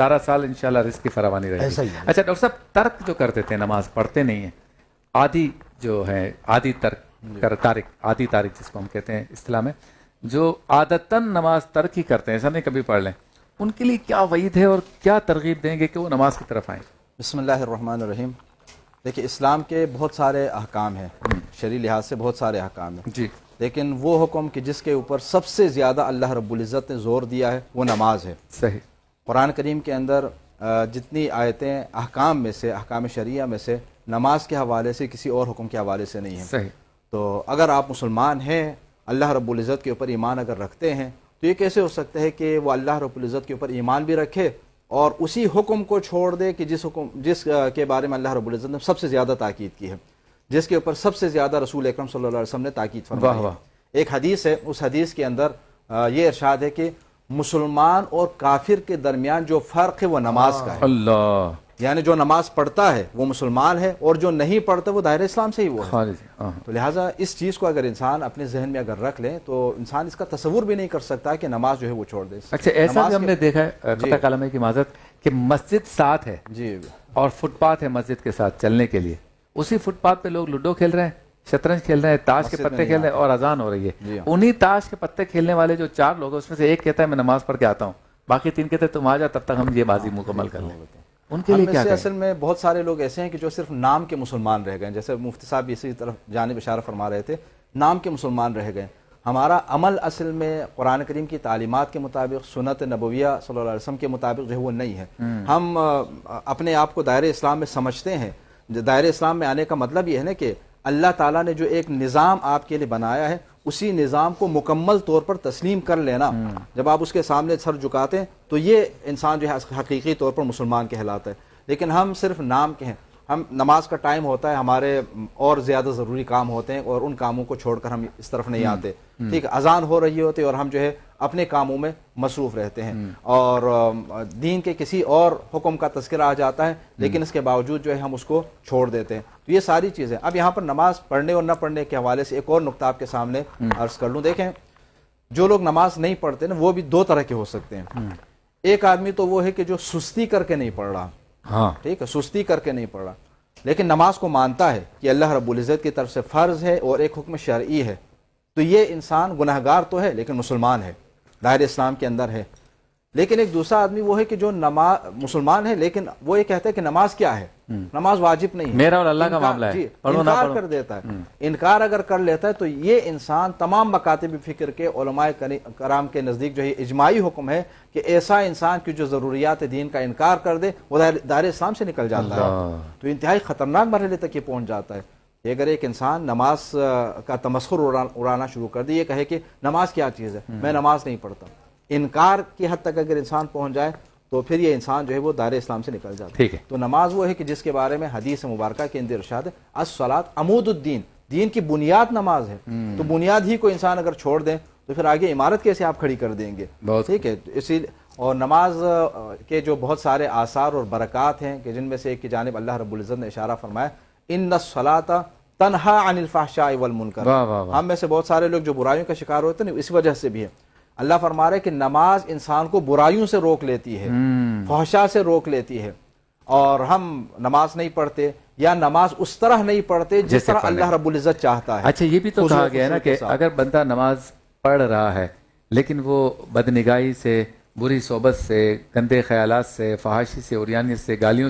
سارا سال انشاءاللہ رزق کی فراوانی رہے ایسا گی. ہی ہے. اچھا ڈاکٹر صاحب، ترک جو کرتے تھے، نماز پڑھتے نہیں ہیں، عادی جو ہے، عادی عادی تارک جس کو ہم کہتے ہیں اصطلاح میں، جو عادتاً نماز ترک ہی کرتے ہیں، ایسا نہیں کبھی پڑھ لیں، ان کے لیے کیا وعید ہے اور کیا ترغیب دیں گے کہ وہ نماز کی طرف آئیں؟ بسم اللہ الرحمن الرحیم. دیکھیے اسلام کے بہت سارے احکام ہیں، شرعی لحاظ سے بہت سارے احکام ہیں، جی. لیکن وہ حکم کہ جس کے اوپر سب سے زیادہ اللہ رب العزت نے زور دیا ہے وہ نماز ہے. صحیح. قرآن کریم کے اندر جتنی آیتیں احکام میں سے، احکام شرعیہ میں سے، نماز کے حوالے سے کسی اور حکم کے حوالے سے نہیں ہیں. صحیح. تو اگر آپ مسلمان ہیں، اللہ رب العزت کے اوپر ایمان اگر رکھتے ہیں، تو یہ کیسے ہو سکتا ہے کہ وہ اللہ رب العزت کے اوپر ایمان بھی رکھے اور اسی حکم کو چھوڑ دے کہ جس کے بارے میں اللہ رب العزت نے سب سے زیادہ تاکید کی ہے، جس کے اوپر سب سے زیادہ رسول اکرم صلی اللہ علیہ وسلم نے تاکید فرمائی ہے. ایک حدیث ہے، اس حدیث کے اندر یہ ارشاد ہے کہ مسلمان اور کافر کے درمیان جو فرق ہے وہ نماز کا ہے. اللہ. یعنی جو نماز پڑھتا ہے وہ مسلمان ہے اور جو نہیں پڑھتا وہ دائرہ اسلام سے ہی وہ ہے. تو لہٰذا اس چیز کو اگر انسان اپنے ذہن میں اگر رکھ لیں تو انسان اس کا تصور بھی نہیں کر سکتا کہ نماز جو ہے وہ چھوڑ دے. اچھا، ایسا بھی ہم نے دیکھا ہے قطع کلمے کی معذرت کہ مسجد ساتھ ہے جی اور فٹ پاتھ ہے مسجد کے ساتھ چلنے کے لیے، اسی فٹ پاتھ پہ لوگ لوڈو کھیل رہے ہیں، شطرنج کھیل رہے ہیں، تاش کے پتے کھیل رہے ہیں اور اذان ہو رہی ہے. انہی تاش کے پتے کھیلنے والے جو 4 لوگ ہیں اس میں سے ایک کہتا ہے میں نماز پڑھ کے آتا ہوں، باقی 3 کہتے ہیں تم آ جا تب تک ہم یہ بازی مکمل کر لیں. ان کے لیے کیا کہیں؟ اصل میں بہت سارے لوگ ایسے ہیں کہ جو صرف نام کے مسلمان رہ گئے، جیسے مفتی صاحب اسی طرف جانب اشارہ فرما رہے تھے، نام کے مسلمان رہ گئے. ہمارا عمل اصل میں قرآن کریم کی تعلیمات کے مطابق، سنت نبویہ صلی اللہ علیہ وسلم کے مطابق جو ہے وہ نہیں ہے. ہم اپنے آپ کو دائرہ اسلام میں سمجھتے ہیں. دائرہ اسلام میں آنے کا مطلب یہ ہے نا کہ اللہ تعالیٰ نے جو ایک نظام آپ کے لیے بنایا ہے اسی نظام کو مکمل طور پر تسلیم کر لینا. جب آپ اس کے سامنے سر جھکاتے ہیں تو یہ انسان جو ہے حقیقی طور پر مسلمان کہلاتا ہے. لیکن ہم صرف نام کے ہیں. ہم نماز کا ٹائم ہوتا ہے، ہمارے اور زیادہ ضروری کام ہوتے ہیں اور ان کاموں کو چھوڑ کر ہم اس طرف نہیں آتے. ٹھیک ہے، اذان ہو رہی ہوتی ہے اور ہم جو ہے اپنے کاموں میں مصروف رہتے ہیں اور دین کے کسی اور حکم کا تذکرہ آ جاتا ہے لیکن اس کے باوجود جو ہے ہم اس کو چھوڑ دیتے ہیں. تو یہ ساری چیزیں. اب یہاں پر نماز پڑھنے اور نہ پڑھنے کے حوالے سے ایک اور نقطہ آپ کے سامنے عرض کر لوں. دیکھیں، جو لوگ نماز نہیں پڑھتے نا وہ بھی 2 طرح کے ہو سکتے ہیں. ایک آدمی تو وہ ہے کہ جو سستی کر کے نہیں پڑھ رہا، ٹھیک ہے، سستی کر کے نہیں پڑھ رہا لیکن نماز کو مانتا ہے کہ اللہ رب العزت کی طرف سے فرض ہے اور ایک حکم شرعی ہے. تو یہ انسان گناہگار تو ہے لیکن مسلمان ہے، دائرہ اسلام کے اندر ہے. لیکن ایک دوسرا آدمی وہ ہے کہ جو مسلمان ہے لیکن وہ یہ کہتا ہے کہ نماز کیا ہے، نماز واجب نہیں ہے، میرا اور اللہ کا معاملہ ہے، انکار کر دیتا ہے. انکار اگر کر لیتا ہے تو یہ انسان تمام مکاتب فکر کے علماء کرام کے نزدیک جو ہے اجماعی حکم ہے کہ ایسا انسان کی جو ضروریات دین کا انکار کر دے وہ دائرہ اسلام سے نکل جاتا ہے. تو انتہائی خطرناک مرحلے تک یہ پہنچ جاتا ہے کہ اگر ایک انسان نماز کا تمسخر اڑانا شروع کر دے، یہ کہے کہ نماز کیا چیز ہے، میں نماز نہیں پڑھتا، انکار کی حد تک اگر انسان پہنچ جائے تو پھر یہ انسان جو ہے وہ دائرہ اسلام سے نکل جاتا ہے. تو نماز وہ ہے کہ جس کے بارے میں حدیث مبارکہ کے اندر ارشاد ہے الصلاۃ عمود الدین، دین کی بنیاد نماز ہے. تو بنیاد ہی کو انسان اگر چھوڑ دیں تو پھر آگے عمارت کیسے آپ کھڑی کر دیں گے. ٹھیک ہے، اسی اور نماز کے جو بہت سارے آثار اور برکات ہیں کہ جن میں سے ایک کی جانب اللہ رب العزت نے اشارہ فرمایا ان الصلاۃ تنہا عن الفحشاء والمنکر. ہم میں سے بہت سارے لوگ جو برائیوں کا شکار ہوتے ہیں اس وجہ سے بھی ہے. اللہ فرما رہے کہ نماز انسان کو برائیوں سے روک لیتی ہے، فحشاء سے روک لیتی ہے. اور ہم نماز نہیں پڑھتے یا نماز اس طرح نہیں پڑھتے جس طرح اللہ رب العزت چاہتا ہے. اچھا، یہ بھی تو کہا گیا ہے نا کہ اگر بندہ نماز پڑھ رہا ہے لیکن وہ بدنگاہی سے، بری صحبت سے، گندے خیالات سے، فحاشی سے، عریانیت سے، گالیوں